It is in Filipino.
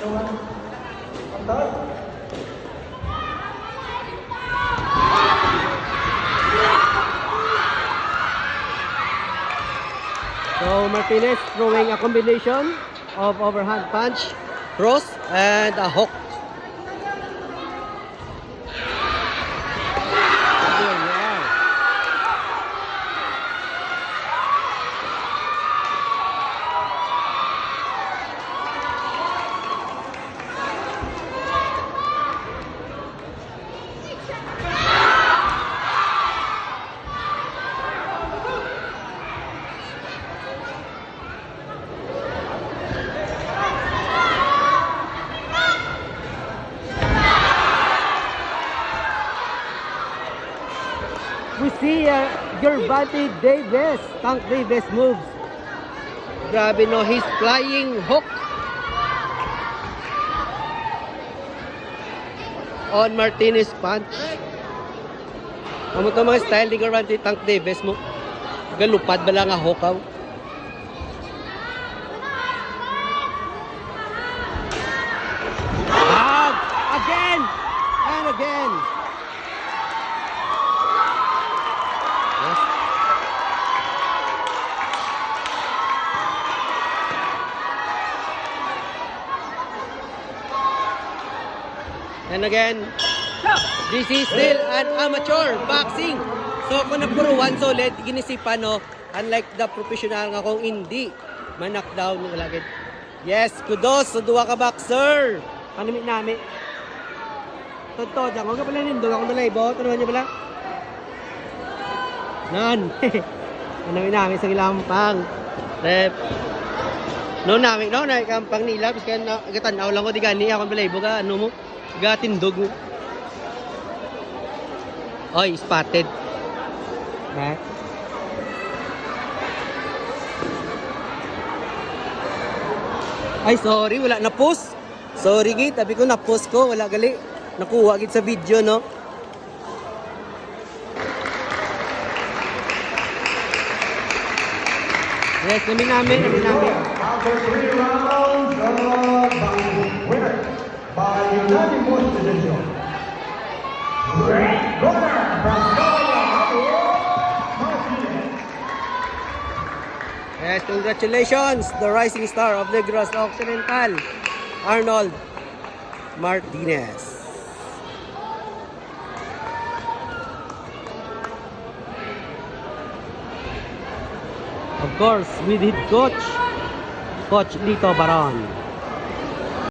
So Martinez throwing a combination of overhand punch, cross, and a hook. We see Gervonta Davis, Tank Davis moves. Grabe no, he's flying hook on Martinez punch. Amo to mga style ni Gervonta Tank Davis mo. Galupad ba lang nga hokaw. Again and again. And again, this is still an amateur boxing. So kung puro one solid, ginisipan no, unlike the professional nga kung hindi man-knockdown ng lagid. Yes, kudos sa duwa ka boxer. Panimik nami. Totoo, diyan ko pala nindog akong nalaybo. Tanuhan niyo pala? Nan. Panimik nami sa ilampang. Rep. No nami, no na kampang nila bis kaya gatanaw lang ko di gani akong nalaybo ka ano mo. Gatindog mo. Oy, spotted. Ha? Ay, sorry, wala na post. Sorry gid, tabi ko na post ko, wala gali. Nakuha gid sa video, no. Yes, namin. After 3 rounds winner by unanimous decision. Great winner from Martinez. Yes, congratulations, the rising star of Negros Occidental, Arnold Martinez. Of course, with his coach Lito Baron.